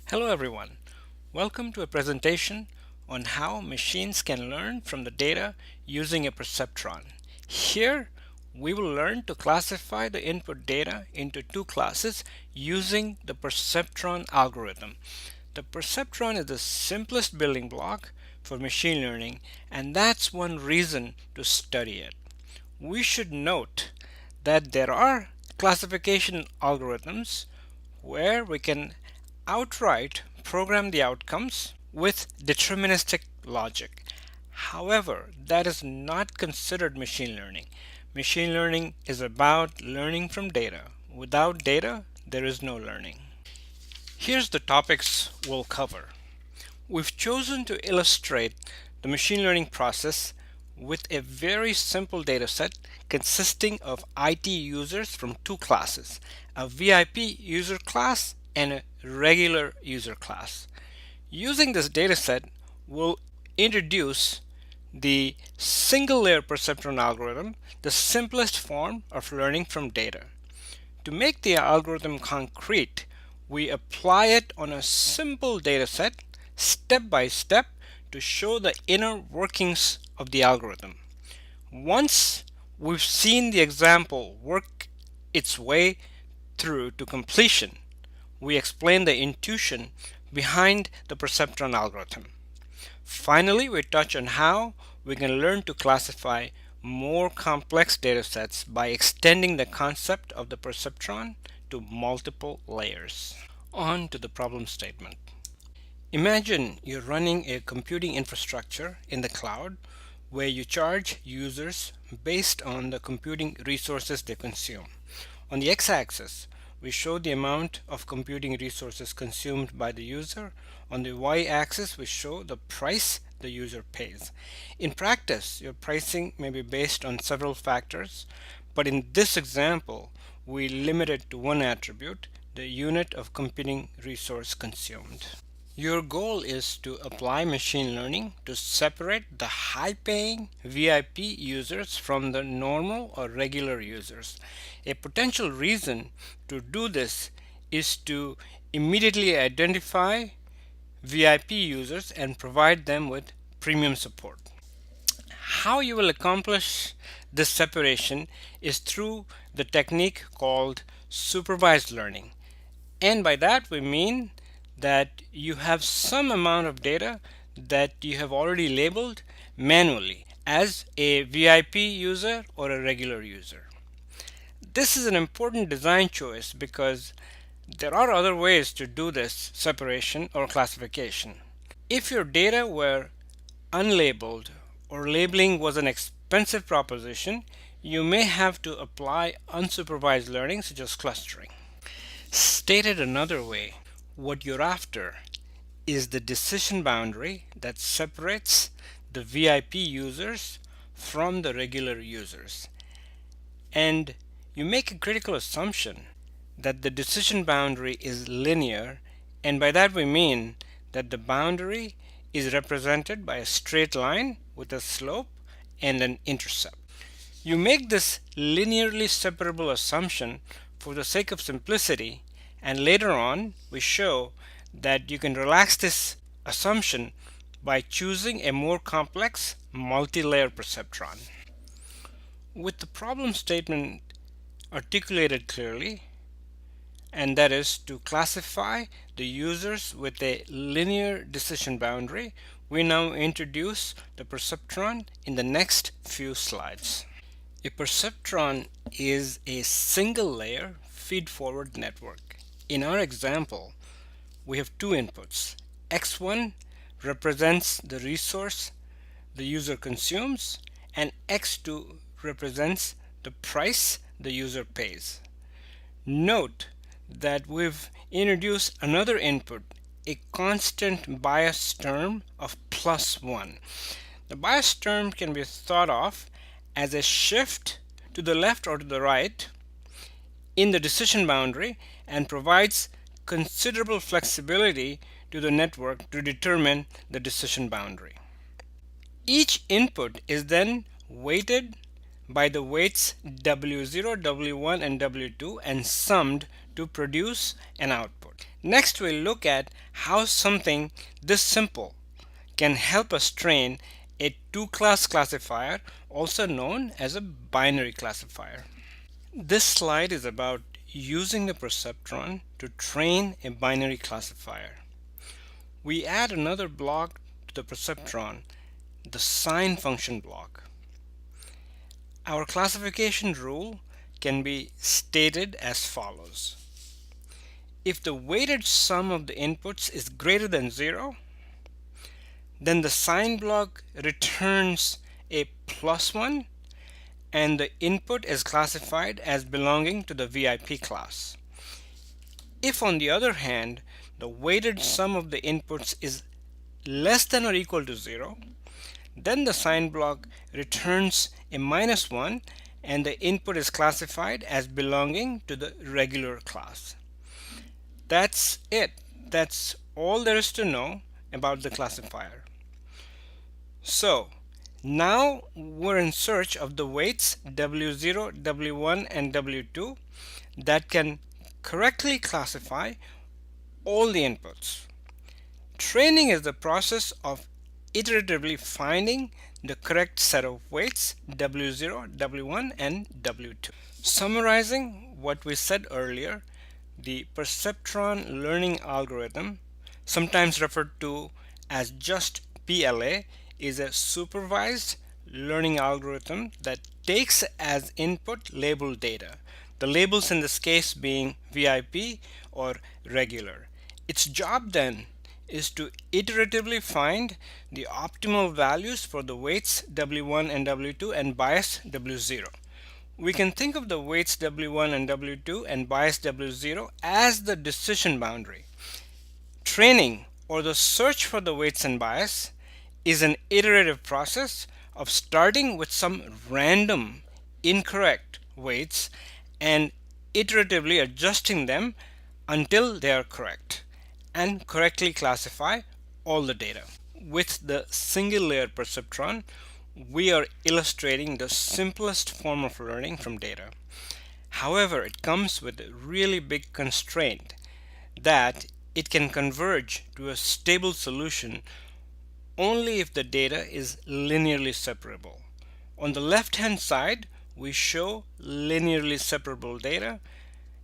Hello everyone. Welcome to a presentation on how machines can learn from the data using a perceptron. Here we will learn to classify the input data into two classes using the perceptron algorithm. The perceptron is the simplest building block for machine learning, and that's one reason to study it. We should note that there are classification algorithms where we can outright program the outcomes with deterministic logic. However, that is not considered machine learning. Machine learning is about learning from data. Without data, there is no learning. Here's the topics we'll cover. We've chosen to illustrate the machine learning process with a very simple dataset consisting of IT users from two classes, a VIP user class and a regular user class. Using this dataset, we'll introduce the single layer perceptron algorithm, the simplest form of learning from data. To make the algorithm concrete, we apply it on a simple dataset, step by step, to show the inner workings of the algorithm. Once we've seen the example work its way through to completion, we explain the intuition behind the perceptron algorithm. Finally, we touch on how we can learn to classify more complex datasets by extending the concept of the perceptron to multiple layers. On to the problem statement. Imagine you're running a computing infrastructure in the cloud where you charge users based on the computing resources they consume. On the x-axis, we show the amount of computing resources consumed by the user. On the y-axis, we show the price the user pays. In practice, your pricing may be based on several factors, but in this example, we limit it to one attribute, the unit of computing resource consumed. Your goal is to apply machine learning to separate the high-paying VIP users from the normal or regular users. A potential reason to do this is to immediately identify VIP users and provide them with premium support. How you will accomplish this separation is through the technique called supervised learning. And by that we mean that you have some amount of data that you have already labeled manually as a VIP user or a regular user. This is an important design choice because there are other ways to do this separation or classification. If your data were unlabeled or labeling was an expensive proposition, you may have to apply unsupervised learning such as clustering. Stated another way, what you're after is the decision boundary that separates the VIP users from the regular users. And you make a critical assumption that the decision boundary is linear, and by that we mean that the boundary is represented by a straight line with a slope and an intercept. You make this linearly separable assumption for the sake of simplicity, and later on we show that you can relax this assumption by choosing a more complex multi-layer perceptron. With the problem statement articulated clearly, and that is to classify the users with a linear decision boundary, we now introduce the perceptron in the next few slides. A perceptron is a single layer feed-forward network. In our example, we have two inputs. X1 represents the resource the user consumes, and X2 represents the price the user pays. Note that we've introduced another input, a constant bias term of +1. The bias term can be thought of as a shift to the left or to the right in the decision boundary and provides considerable flexibility to the network to determine the decision boundary. Each input is then weighted by the weights W0, W1, and W2 and summed to produce an output. Next, we'll look at how something this simple can help us train a two-class classifier, also known as a binary classifier. This slide is about using the perceptron to train a binary classifier. We add another block to the perceptron, the sign function block. Our classification rule can be stated as follows. If the weighted sum of the inputs is greater than 0, then the sign block returns a +1 and the input is classified as belonging to the VIP class. If, on the other hand, the weighted sum of the inputs is less than or equal to 0, then the sign block returns a -1 and the input is classified as belonging to the regular class. That's it. That's all there is to know about the classifier. So now we're in search of the weights W0, W1, and W2 that can correctly classify all the inputs. Training is the process of iteratively finding the correct set of weights W0, W1, and W2. Summarizing what we said earlier, the perceptron learning algorithm, sometimes referred to as just PLA, is a supervised learning algorithm that takes as input labeled data, the labels in this case being VIP or regular. Its job then is to iteratively find the optimal values for the weights W1 and W2 and bias W0. We can think of the weights W1 and W2 and bias W0 as the decision boundary. Training, or the search for the weights and bias, is an iterative process of starting with some random incorrect weights and iteratively adjusting them until they are correct and correctly classify all the data. With the single layer perceptron, we are illustrating the simplest form of learning from data. However, it comes with a really big constraint that it can converge to a stable solution only if the data is linearly separable. On the left hand side, we show linearly separable data,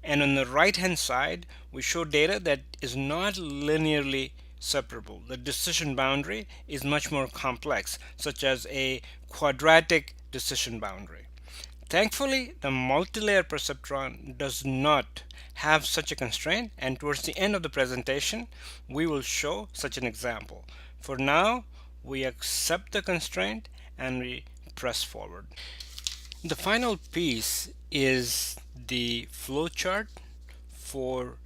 and on the right hand side we show data that is not linearly separable. The decision boundary is much more complex, such as a quadratic decision boundary. Thankfully, the multilayer perceptron does not have such a constraint, and towards the end of the presentation we will show such an example. For now, we accept the constraint and we press forward. The final piece is the flowchart for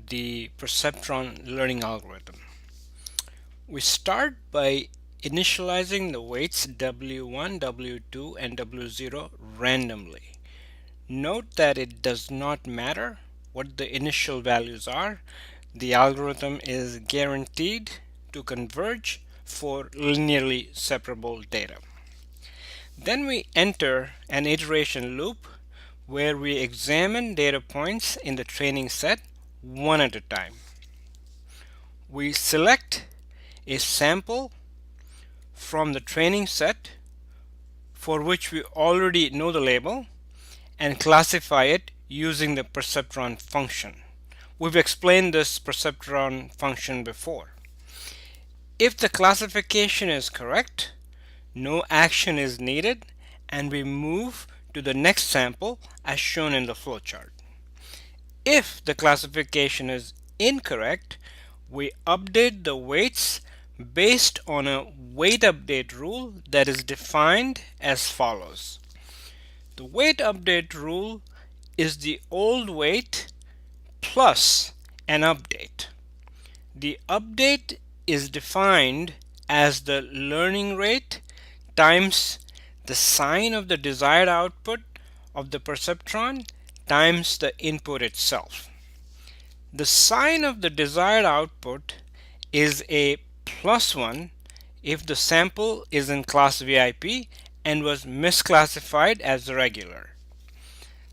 the perceptron learning algorithm. We start by initializing the weights W1, W2, and W0 randomly. Note that it does not matter what the initial values are. The algorithm is guaranteed to converge for linearly separable data. Then we enter an iteration loop where we examine data points in the training set one at a time. We select a sample from the training set for which we already know the label and classify it using the perceptron function. We've explained this perceptron function before. If the classification is correct, no action is needed and we move to the next sample as shown in the flowchart. If the classification is incorrect, we update the weights based on a weight update rule that is defined as follows. The weight update rule is the old weight plus an update. The update is defined as the learning rate times the sign of the desired output of the perceptron times the input itself. The sign of the desired output is a +1 if the sample is in class VIP and was misclassified as regular.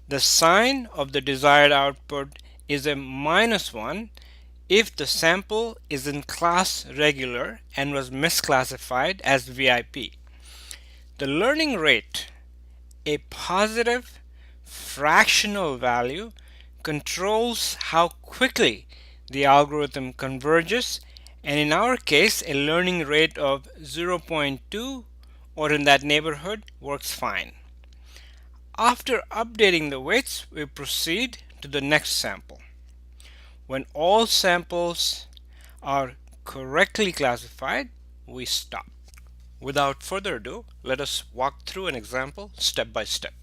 The sign of the desired output is a minus 1 if the sample is in class regular and was misclassified as VIP. The learning rate, a positive fractional value, controls how quickly the algorithm converges, and in our case a learning rate of 0.2 or in that neighborhood works fine. After updating the weights, we proceed to the next sample. When all samples are correctly classified, we stop. Without further ado, let us walk through an example step by step.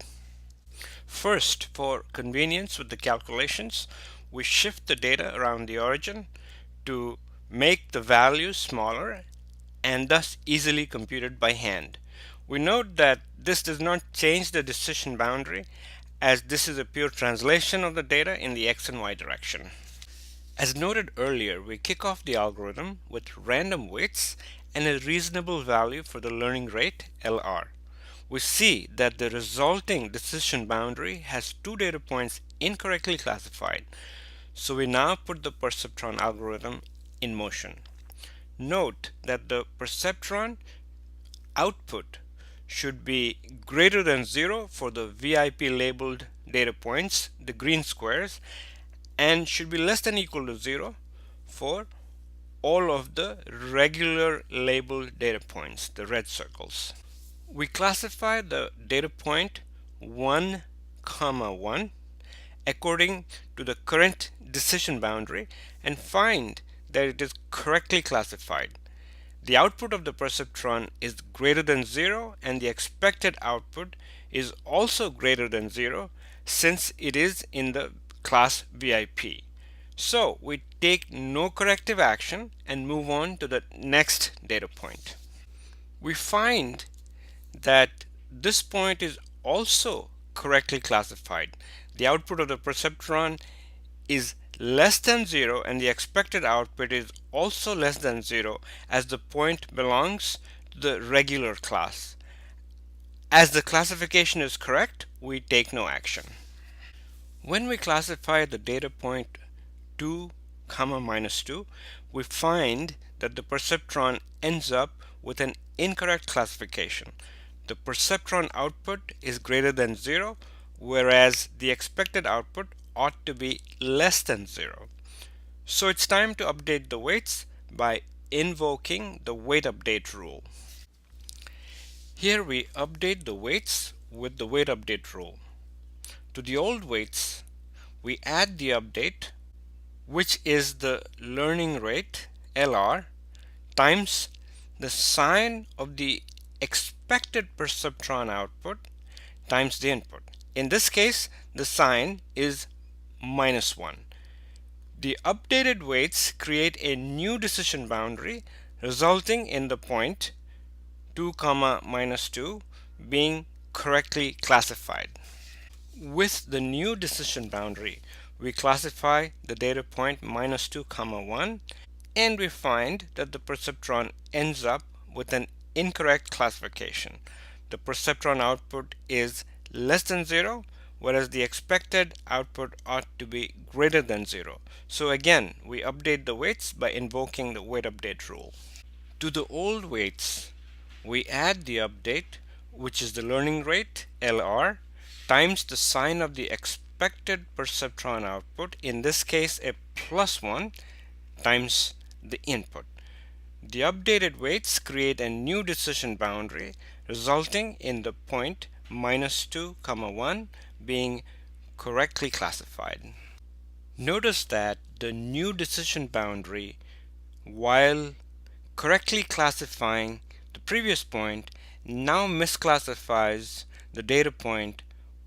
First, for convenience with the calculations, we shift the data around the origin to make the values smaller and thus easily computed by hand. We note that this does not change the decision boundary, as this is a pure translation of the data in the x and y direction. As noted earlier, we kick off the algorithm with random weights and a reasonable value for the learning rate, LR. We see that the resulting decision boundary has two data points incorrectly classified, so we now put the Perceptron algorithm in motion. Note that the Perceptron output should be greater than 0 for the VIP labeled data points, the green squares, and should be less than or equal to 0 for all of the regular labeled data points, the red circles. We classify the data point 1, 1 according to the current decision boundary and find that it is correctly classified. The output of the perceptron is greater than 0 and the expected output is also greater than 0 since it is in the class VIP. So we take no corrective action and move on to the next data point. We find that this point is also correctly classified. The output of the perceptron is less than 0 and the expected output is also less than 0 as the point belongs to the regular class. As the classification is correct, we take no action. When we classify the data point 2, minus 2, we find that the perceptron ends up with an incorrect classification. The perceptron output is greater than 0, whereas the expected output ought to be less than 0. So it's time to update the weights by invoking the weight update rule. Here we update the weights with the weight update rule. To the old weights, we add the update, which is the learning rate, LR, times the sign of the expected perceptron output times the input. In this case, the sign is minus 1. The updated weights create a new decision boundary, resulting in the point 2, minus 2 being correctly classified. With the new decision boundary, we classify the data point minus 2, 1, and we find that the perceptron ends up with an incorrect classification. The perceptron output is less than 0, whereas the expected output ought to be greater than 0. So again, we update the weights by invoking the weight update rule. To the old weights, we add the update, which is the learning rate, LR, times the sign of the expected perceptron output, in this case a plus 1, times the input. The updated weights create a new decision boundary, resulting in the point minus 2, 1 being correctly classified. Notice that the new decision boundary, while correctly classifying the previous point, now misclassifies the data point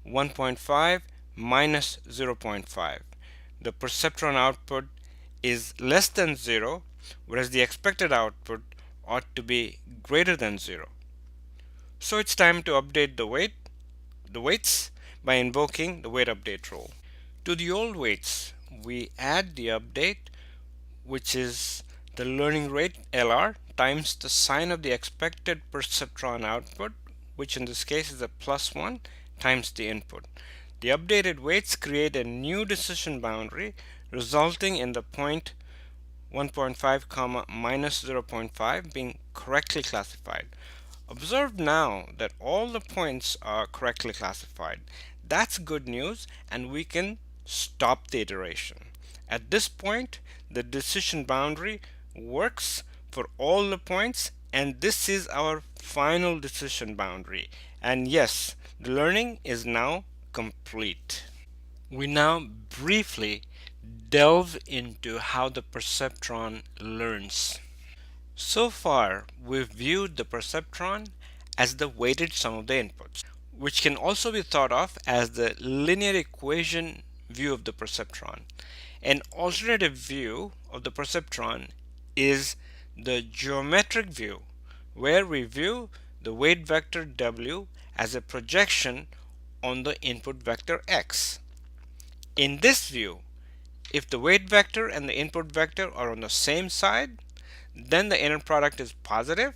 1.5 minus 0.5. The perceptron output is less than 0, whereas the expected output ought to be greater than 0. So it's time to update the weights by invoking the weight update rule. To the old weights, we add the update, which is the learning rate LR times the sign of the expected perceptron output, which in this case is a plus 1, times the input. The updated weights create a new decision boundary, resulting in the point 1.5 comma minus 0.5 being correctly classified. Observe now that all the points are correctly classified. That's good news, and we can stop the iteration. At this point, the decision boundary works for all the points, and this is our final decision boundary. And yes, the learning is now complete. We now briefly delve into how the perceptron learns. So far, we've viewed the perceptron as the weighted sum of the inputs, which can also be thought of as the linear equation view of the perceptron. An alternative view of the perceptron is the geometric view, where we view the weight vector W as a projection on the input vector X. In this view, if the weight vector and the input vector are on the same side, then the inner product is positive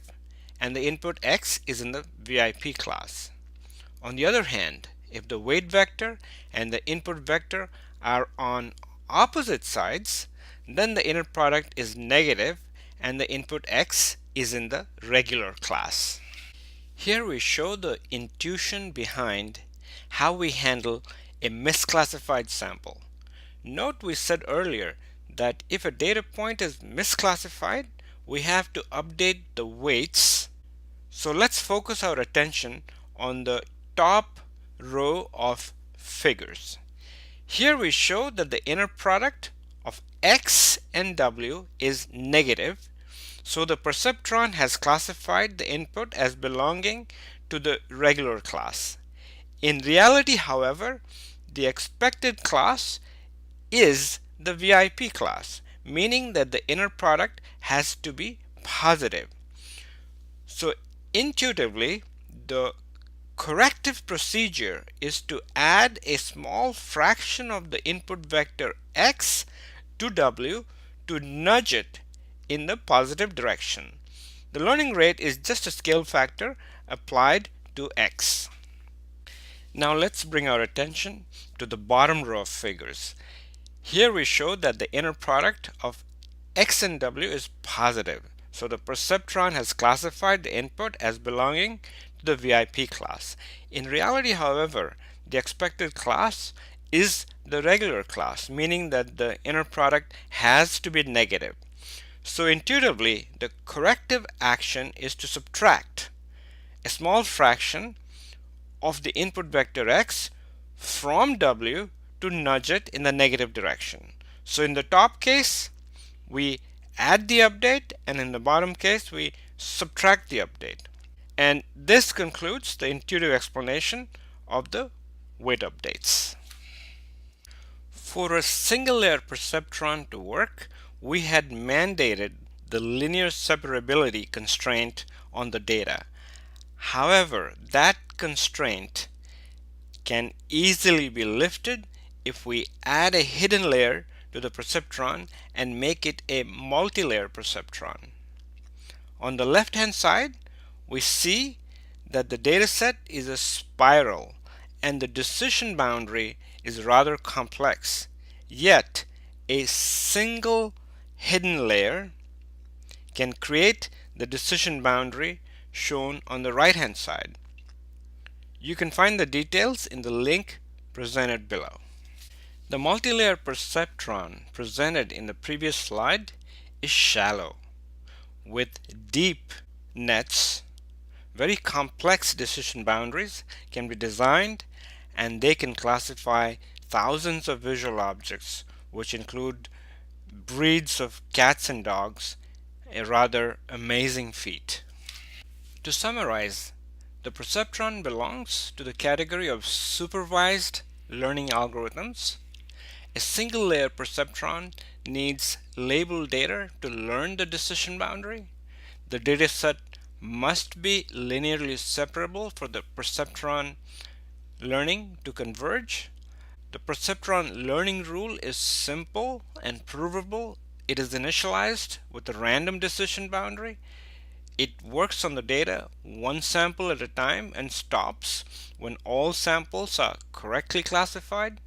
and the input X is in the VIP class. On the other hand, if the weight vector and the input vector are on opposite sides, then the inner product is negative and the input X is in the regular class. Here we show the intuition behind how we handle a misclassified sample. Note we said earlier that if a data point is misclassified, we have to update the weights. So let's focus our attention on the top row of figures. Here we show that the inner product of X and W is negative, so the perceptron has classified the input as belonging to the regular class. In reality, however, the expected class is the VIP class, meaning that the inner product has to be positive. So intuitively, the corrective procedure is to add a small fraction of the input vector X to W to nudge it in the positive direction. The learning rate is just a scale factor applied to X. Now let's bring our attention to the bottom row of figures. Here we show that the inner product of X and W is positive. So the perceptron has classified the input as belonging to the VIP class. In reality, however, the expected class is the regular class, meaning that the inner product has to be negative. So intuitively, the corrective action is to subtract a small fraction of the input vector X from W to nudge it in the negative direction. So in the top case, we add the update, and in the bottom case, we subtract the update. And this concludes the intuitive explanation of the weight updates. For a single layer perceptron to work, we had mandated the linear separability constraint on the data. However, that constraint can easily be lifted if we add a hidden layer to the perceptron and make it a multi-layer perceptron. On the left hand side, we see that the dataset is a spiral and the decision boundary is rather complex. Yet a single hidden layer can create the decision boundary shown on the right hand side. You can find the details in the link presented below. The multi-layer perceptron presented in the previous slide is shallow. With deep nets, very complex decision boundaries can be designed, and they can classify thousands of visual objects, which include breeds of cats and dogs, a rather amazing feat. To summarize, the perceptron belongs to the category of supervised learning algorithms. A single layer perceptron needs labeled data to learn the decision boundary. The dataset must be linearly separable for the perceptron learning to converge. The perceptron learning rule is simple and provable. It is initialized with a random decision boundary. It works on the data one sample at a time and stops when all samples are correctly classified.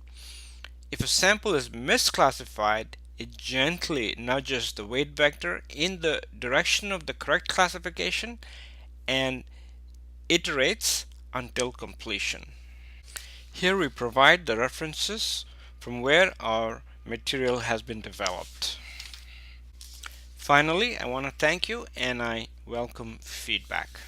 If a sample is misclassified, it gently nudges the weight vector in the direction of the correct classification and iterates until completion. Here we provide the references from where our material has been developed. Finally, I want to thank you and I welcome feedback.